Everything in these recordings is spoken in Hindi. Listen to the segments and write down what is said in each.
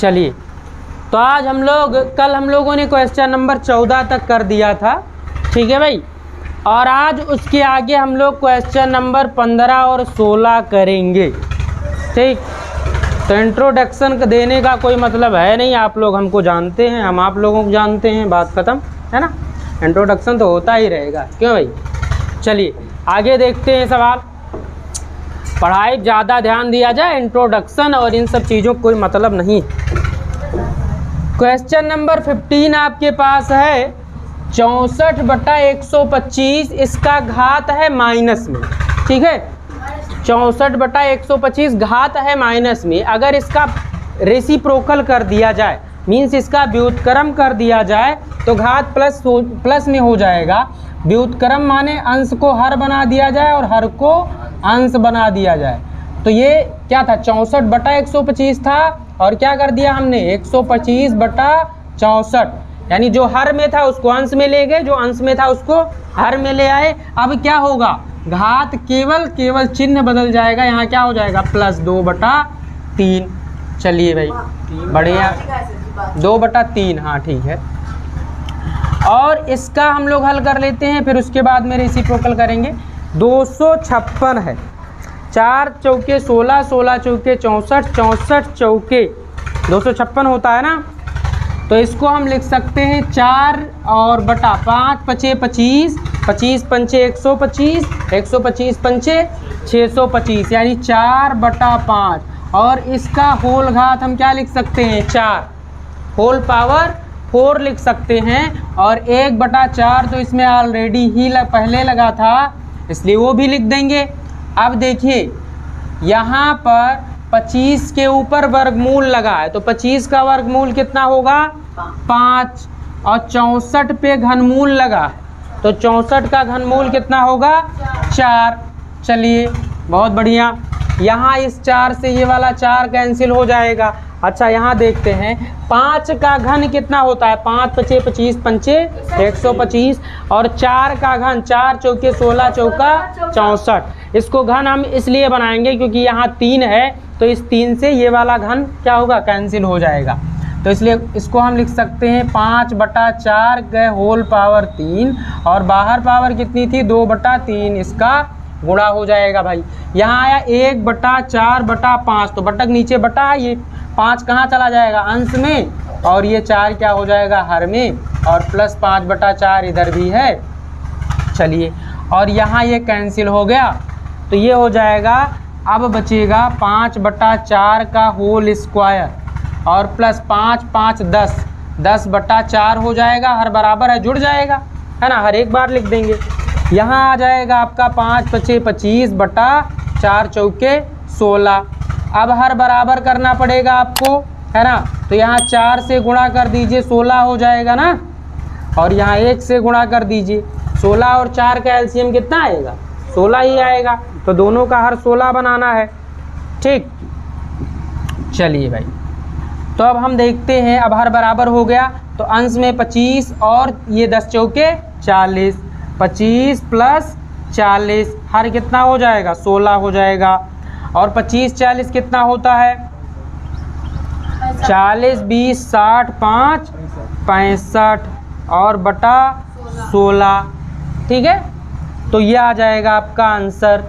चलिए, तो आज कल हम लोगों ने क्वेश्चन नंबर 14 तक कर दिया था, ठीक है भाई। और आज उसके आगे हम लोग क्वेश्चन नंबर 15 और 16 करेंगे, ठीक। तो इंट्रोडक्शन देने का कोई मतलब है नहीं, आप लोग हमको जानते हैं, हम आप लोगों को जानते हैं, बात ख़त्म है ना। इंट्रोडक्शन तो होता ही रहेगा, क्यों भाई। चलिए आगे देखते हैं सवाल। पढ़ाई ज़्यादा ध्यान दिया जाए, इंट्रोडक्शन और इन सब चीज़ों को कोई मतलब नहीं। क्वेश्चन नंबर 15 आपके पास है 64/125, इसका घात है माइनस में, ठीक है। 64/125 घात है माइनस में। अगर इसका रेसिप्रोकल कर दिया जाए, मीन्स इसका व्युत्क्रम कर दिया जाए, तो घात प्लस में हो जाएगा। व्युत्क्रम माने अंश को हर बना दिया जाए और हर को अंश बना दिया जाए। तो ये क्या था, 64/125 था, और क्या कर दिया हमने 125/64, यानी जो हर में था उसको अंश में ले गए, जो अंश में था उसको हर में ले आए। अब क्या होगा, घात केवल चिन्ह बदल जाएगा, यहाँ क्या हो जाएगा +2/3। चलिए भाई बढ़िया, 2/3, हाँ ठीक है। और इसका हम लोग हल कर लेते हैं, फिर उसके बाद में रेसिप्रोकल करेंगे। 256 है, 4 चौके 16, 16 चौके 64, 64 चौके 256 होता है ना। तो इसको हम लिख सकते हैं 4 और बटा 5 × 5 = 25, 25 × 125, 125 × 625, यानी 4/5। और इसका होल घात हम क्या लिख सकते हैं, 4, होल पावर 4 लिख सकते हैं। और 1/4 तो इसमें ऑलरेडी ही पहले लगा था, इसलिए वो भी लिख देंगे। अब देखिए यहाँ पर 25 के ऊपर वर्गमूल लगा है, तो 25 का वर्गमूल कितना होगा 5, और 64 पे घनमूल लगा है, तो 64 का घनमूल कितना होगा 4। चलिए बहुत बढ़िया, यहाँ इस 4 से ये वाला 4 कैंसिल हो जाएगा। अच्छा यहाँ देखते हैं 5 का घन कितना होता है, 5 × 5 = 25, 5 × 125, और 4 का घन 4 चौके 16 चौका 64। इसको घन हम इसलिए बनाएंगे क्योंकि यहाँ 3 है, तो इस 3 से ये वाला घन क्या होगा, कैंसिल हो जाएगा। तो इसलिए इसको हम लिख सकते हैं 5/4 के होल पावर 3, और बाहर पावर कितनी थी 2/3, इसका गुणा हो जाएगा भाई। यहाँ आया 1/4/5, तो बटक नीचे बटा है, ये 5 कहाँ चला जाएगा अंश में, और ये 4 क्या हो जाएगा हर में, और प्लस 5/4 इधर भी है। चलिए, और यहाँ ये कैंसिल हो गया, तो ये हो जाएगा। अब बचेगा 5/4 का होल स्क्वायर, और प्लस 5 × 5 = 10, 10/4 हो जाएगा, हर बराबर है जुड़ जाएगा, है ना, हर एक बार लिख देंगे। यहाँ आ जाएगा आपका 5 × 5 = 25 बटा 4 चौके 16। अब हर बराबर करना पड़ेगा आपको, है ना। तो यहाँ 4 से गुणा कर दीजिए, 16 हो जाएगा ना, और यहाँ 1 से गुणा कर दीजिए। 16 और 4 का एलसीएम कितना आएगा, 16 ही आएगा, तो दोनों का हर 16 बनाना है, ठीक। चलिए भाई, तो अब हम देखते हैं, अब हर बराबर हो गया, तो अंश में 25 और ये 10 चौके 40, 25 + 40, हर कितना हो जाएगा 16 हो जाएगा। और 25 40 कितना होता है, 40 20 60 5 65, और बटा 16, ठीक है। तो ये आ जाएगा आपका आंसर।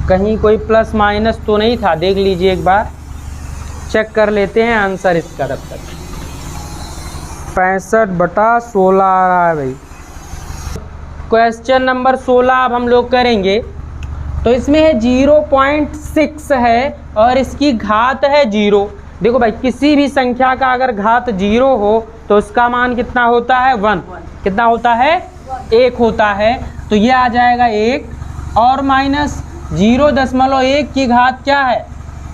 कहीं कोई प्लस माइनस तो नहीं था, देख लीजिए एक बार, चेक कर लेते हैं आंसर इसका। तब तक 65/16 आ रहा है भाई। क्वेश्चन नंबर 16 अब हम लोग करेंगे। तो इसमें है 0.6 है, और इसकी घात है 0। देखो भाई, किसी भी संख्या का अगर घात 0 हो तो उसका मान कितना होता है 1, कितना होता है 1 होता है। तो ये आ जाएगा 1, और माइनस 0.1 की घात क्या है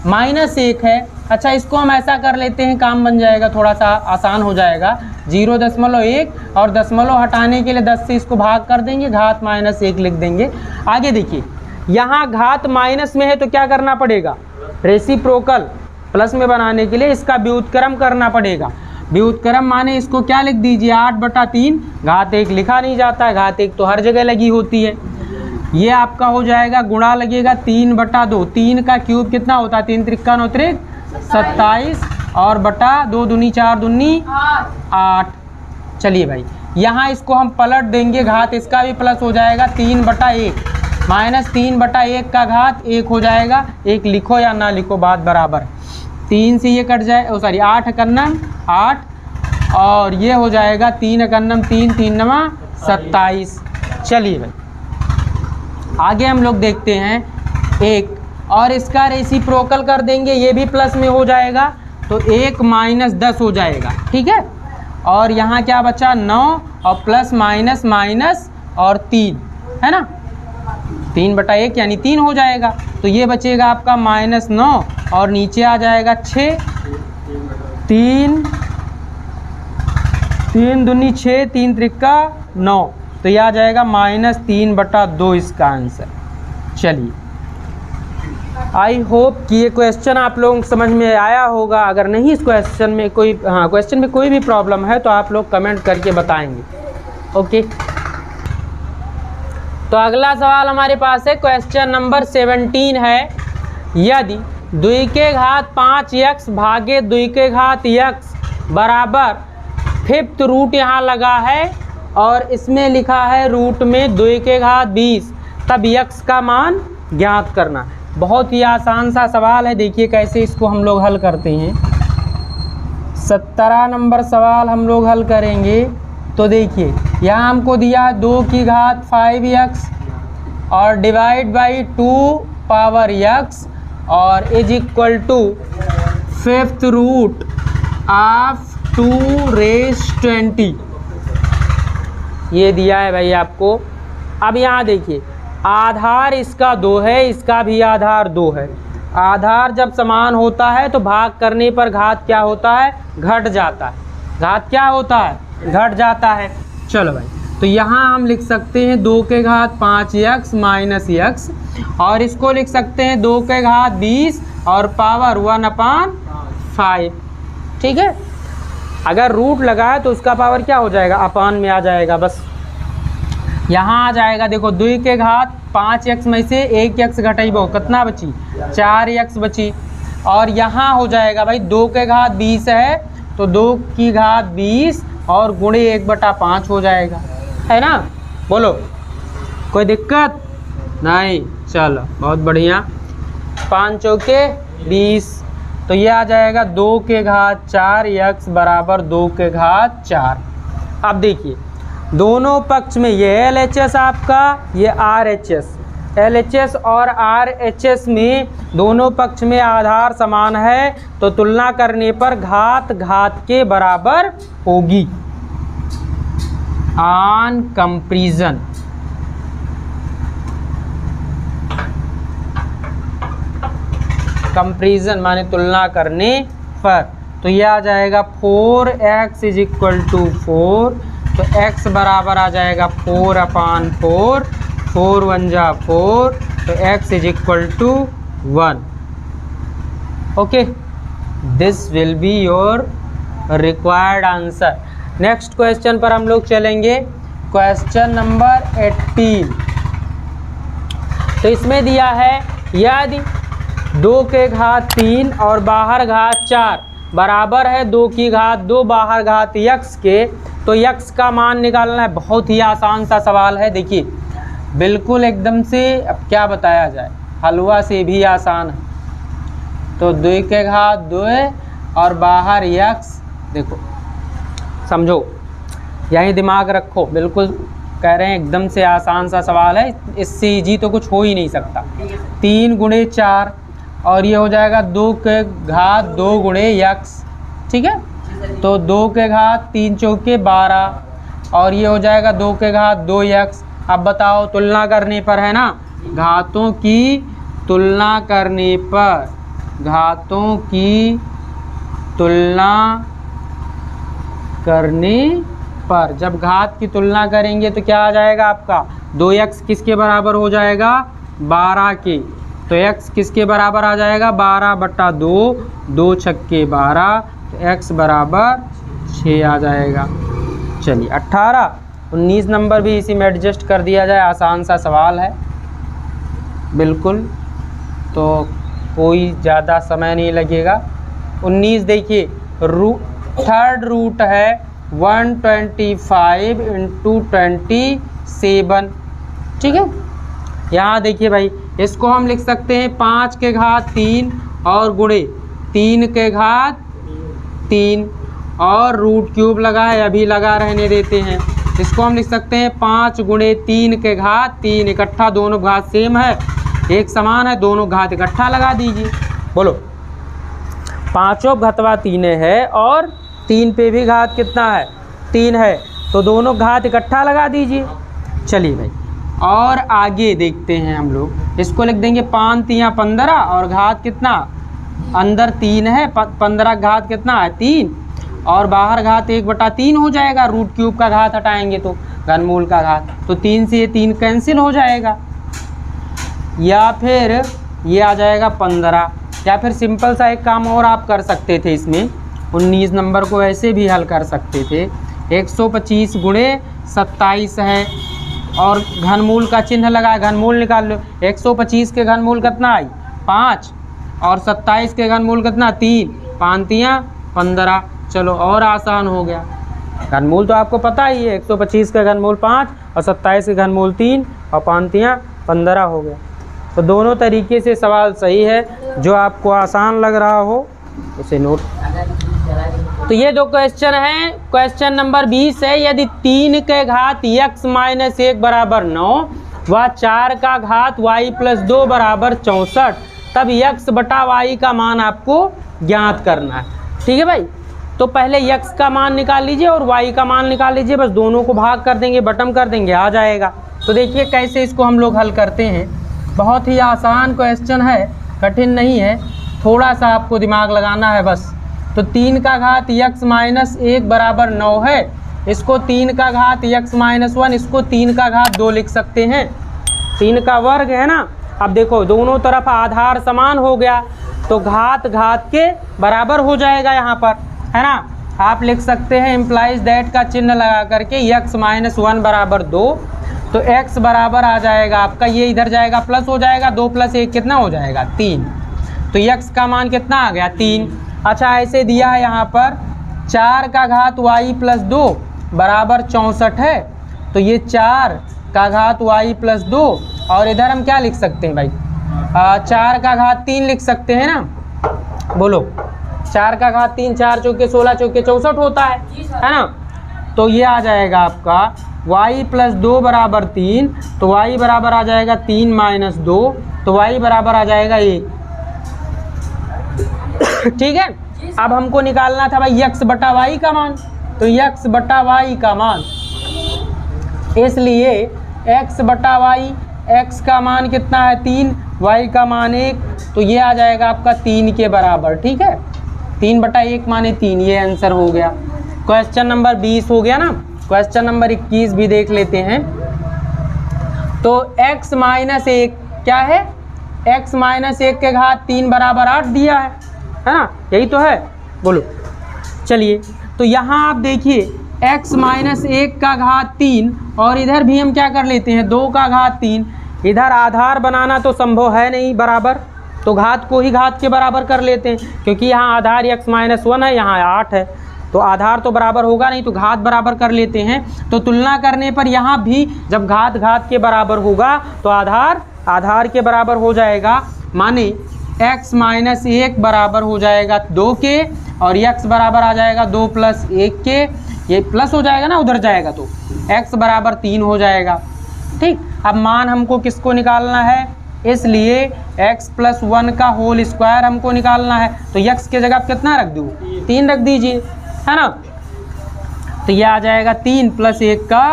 -1 है। अच्छा, इसको हम ऐसा कर लेते हैं, काम बन जाएगा, थोड़ा सा आसान हो जाएगा। 0.1 और दशमलव हटाने के लिए 10 से इसको भाग कर देंगे, घात -1 लिख देंगे। आगे देखिए, यहाँ घात माइनस में है तो क्या करना पड़ेगा, रेसिप्रोकल प्लस में बनाने के लिए इसका व्युत्क्रम करना पड़ेगा। व्युत्क्रम माने इसको क्या लिख दीजिए 8/3, घात 1 लिखा नहीं जाता है, घात 1 तो हर जगह लगी होती है। ये आपका हो जाएगा, गुणा लगेगा 3/2, 3 का क्यूब कितना होता है 3 × 3 = 9 = 27, और बटा 2 दूनी 4 दूनी 8। चलिए भाई यहाँ इसको हम पलट देंगे, घात इसका भी प्लस हो जाएगा 3/1 माइनस 3/1 का घात 1 हो जाएगा। 1 लिखो या ना लिखो बात बराबर। 3 से ये कट जाए, सॉरी 8 एकन्नम 8 और ये हो जाएगा 3 एकन्नम 3 3 नवा 27। चलिए भाई आगे हम लोग देखते हैं एक और इसका रेसिप्रोकल कर देंगे, ये भी प्लस में हो जाएगा तो 1 माइनस 10 हो जाएगा। ठीक है, और यहाँ क्या बचा 9 और प्लस माइनस माइनस और 3 है ना, 3/1 यानी 3 हो जाएगा। तो ये बचेगा आपका -9 और नीचे आ जाएगा 6, 3 दूनी 6 3 त्रिका 9, तो ये आ जाएगा -3/2 इसका आंसर। चलिए आई होप कि ये क्वेश्चन आप लोगों को समझ में आया होगा। अगर नहीं इस क्वेश्चन में कोई भी प्रॉब्लम है तो आप लोग कमेंट करके बताएंगे। ओके, तो अगला सवाल हमारे पास है क्वेश्चन नंबर 17 है, यदि 2 के घात 5x भागे 2 के घात x बराबर 5th रूट यहाँ लगा है और इसमें लिखा है रूट में 2 के घात 20, तब x का मान ज्ञात करना। बहुत ही आसान सा सवाल है, देखिए कैसे इसको हम लोग हल करते हैं। 17 नंबर सवाल हम लोग हल करेंगे। तो देखिए यहाँ हमको दिया 2 की घात 5x और डिवाइड बाई 2 पावर x और is equal to 5th root of 2 raise 20, ये दिया है भाई आपको। अब यहाँ देखिए आधार इसका 2 है, इसका भी आधार 2 है। आधार जब समान होता है तो भाग करने पर घात क्या होता है, घट जाता है। घात क्या होता है, घट जाता है। चलो भाई तो यहाँ हम लिख सकते हैं 2 के घात 5x माइनस x और इसको लिख सकते हैं 2 के घात 20 और पावर 1/5। ठीक है, अगर रूट लगा है तो उसका पावर क्या हो जाएगा, अपान में आ जाएगा। बस यहाँ आ जाएगा, देखो 2 के घात 5x में से 1x घटेबो कितना बची, 4x बची। और यहाँ हो जाएगा भाई 2 के घात 20 है तो 2 की घात 20 और गुणे 1/5 हो जाएगा, है ना। बोलो कोई दिक्कत नहीं, चलो बहुत बढ़िया। 5 चौके 20, तो ये आ जाएगा 2 के घात 4x बराबर 2 के घात 4। अब देखिए दोनों पक्ष में ये LHS आपका, ये RHS, LHS और RHS में दोनों पक्ष में आधार समान है तो तुलना करने पर घात घात के बराबर होगी। ऑन कंपैरिजन, कंपैरिजन माने तुलना करने पर, तो यह आ जाएगा 4x इज इक्वल टू 4, तो x बराबर आ जाएगा 4/4, 4 1 जा 4, तो x is equal to 1। Okay, this will be your required answer. Next question पर हम लोग चलेंगे, क्वेश्चन नंबर 18। तो इसमें दिया है यदि 2 के घात 3 और बाहर घात 4 बराबर है 2 की घात 2 बाहर घात x के, तो x का मान निकालना है। बहुत ही आसान सा सवाल है, देखिए बिल्कुल एकदम से, अब क्या बताया जाए, हलवा से भी आसान है। तो 2 के घात 2 और बाहर x, देखो समझो, यही दिमाग रखो, बिल्कुल कह रहे हैं एकदम से आसान सा सवाल है, इससे इजी तो कुछ हो ही नहीं सकता। 3 गुणे 4 और ये हो जाएगा 2 के घात 2 गुणे x, ठीक है। तो 2 के घात 3 चौके 12 और ये हो जाएगा 2 के घात 2x। अब बताओ तुलना करने पर, है ना, घातों की तुलना करने पर, घातों की तुलना करने पर जब घात की तुलना करेंगे तो क्या आ जाएगा आपका, 2x किसके बराबर हो जाएगा, 12 के। तो x किसके बराबर आ जाएगा, 12/2, 2 छक्के 12, तो x बराबर 6 आ जाएगा। चलिए 18, 19 नंबर भी इसी में एडजस्ट कर दिया जाए, आसान सा सवाल है बिल्कुल, तो कोई ज़्यादा समय नहीं लगेगा। 19 देखिए थर्ड रूट है 125 इंटू 27, ठीक है। यहाँ देखिए भाई, इसको हम लिख सकते हैं 5 के घात 3 और गुणे 3 के घात 3 और रूट क्यूब लगा है, अभी लगा रहने देते हैं। इसको हम लिख सकते हैं 5 गुणे 3 के घात 3, इकट्ठा दोनों घात सेम है, एक समान है, दोनों घात इकट्ठा लगा दीजिए। बोलो, पाँचों घतवा 3 है और 3 पे भी घात कितना है 3 है, तो दोनों घात इकट्ठा लगा दीजिए। चलिए भाई, और आगे देखते हैं हम लोग। इसको लिख देंगे 5 तियाँ 15 और घात कितना, अंदर 3 है, 15 घात कितना है 3 और बाहर घात 1/3 हो जाएगा। रूट क्यूब का घात हटाएंगे तो घनमूल का घात, तो 3 से ये 3 कैंसिल हो जाएगा, या फिर ये आ जाएगा 15। या फिर सिंपल सा एक काम और आप कर सकते थे, इसमें 19 नंबर को ऐसे भी हल कर सकते थे। 125 गुणे 27 है और घनमूल का चिन्ह लगा, घनमूल निकाल लो। 125 के घनमूल कितना आई 5 और 27 के घनमूल कितना 3, 5 तियाँ 15। चलो और आसान हो गया, घनमूल तो आपको पता ही है, 125 का घनमूल 5 और 27 के घनमूल 3 और 5 तियाँ 15 हो गया। तो दोनों तरीके से सवाल सही है, जो आपको आसान लग रहा हो उसे नोट। तो ये दो क्वेश्चन हैं। क्वेश्चन नंबर 20 है, यदि 3 के घात x माइनस 1 बराबर 9 व 4 का घात y प्लस 2 बराबर 64, तब x बटा y का मान आपको ज्ञात करना है। ठीक है भाई, तो पहले x का मान निकाल लीजिए और y का मान निकाल लीजिए, बस दोनों को भाग कर देंगे, बटम कर देंगे, आ जाएगा। तो देखिए कैसे इसको हम लोग हल करते हैं। बहुत ही आसान क्वेश्चन है, कठिन नहीं है, थोड़ा सा आपको दिमाग लगाना है बस। तो 3 का घात x माइनस 1 बराबर 9 है, इसको 3 का घात x माइनस 1, इसको 3 का घात 2 लिख सकते हैं। 3 का वर्ग है ना। अब देखो दोनों तरफ आधार समान हो गया, तो घात घात के बराबर हो जाएगा यहाँ पर, है ना। आप लिख सकते हैं इम्प्लाइज दैट का चिन्ह लगा करके x माइनस 1 बराबर 2, तो x बराबर आ जाएगा आपका, ये इधर जाएगा प्लस हो जाएगा, 2 + 1 कितना हो जाएगा 3, तो x का मान कितना आ गया 3। अच्छा ऐसे दिया है यहाँ पर 4 का घात y प्लस 2 बराबर 64 है, तो ये 4 का घात y प्लस 2 और इधर हम क्या लिख सकते हैं भाई 4 का घात 3 लिख सकते हैं ना। बोलो 4 का घात 3, 4 चौके 16 चौके 64 होता है ना। तो ये आ जाएगा आपका y प्लस 2 बराबर 3, तो y बराबर आ जाएगा 3 माइनस 2, तो y बराबर आ जाएगा 1। ठीक है, अब हमको निकालना था भाई x बटा y का मान, तो x बटा y का मान, इसलिए x बटा y, x का मान कितना है 3, y का मान 1, तो ये आ जाएगा आपका 3 के बराबर। ठीक है, 3 बटा 1 माने 3, ये आंसर हो गया। क्वेश्चन नंबर 20 हो गया ना। क्वेश्चन नंबर 21 भी देख लेते हैं। तो x माइनस 1 क्या है, x माइनस 1 के घात 3 बराबर 8 दिया है ना, यही तो है। बोलो, चलिए तो यहाँ आप देखिए x माइनस 1 का घात 3 और इधर भी हम क्या कर लेते हैं 2 का घात 3। इधर आधार बनाना तो संभव है नहीं बराबर, तो घात को ही घात के बराबर कर लेते हैं, क्योंकि यहाँ आधार x माइनस 1 है, यहाँ 8 है, तो आधार तो बराबर होगा नहीं, तो घात बराबर कर लेते हैं। तो तुलना करने पर यहाँ भी जब घात घात के बराबर होगा तो आधार आधार के बराबर हो जाएगा, माने x माइनस 1 बराबर हो जाएगा 2 के और x बराबर आ जाएगा 2 + 1 के, ये प्लस हो जाएगा ना, उधर जाएगा तो x बराबर 3 हो जाएगा। ठीक, अब मान हमको किसको निकालना है, इसलिए x प्लस 1 का होल स्क्वायर हमको निकालना है, तो x के जगह कितना रख दूँ 3 रख दीजिए, है ना। तो ये आ जाएगा 3 + 1 का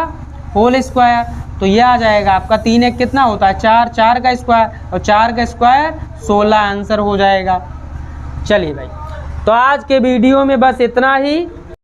होल स्क्वायर, तो ये आ जाएगा आपका 3 1 कितना होता है 4, 4 का स्क्वायर और 4 का स्क्वायर 16 आंसर हो जाएगा। चलिए भाई, तो आज के वीडियो में बस इतना ही।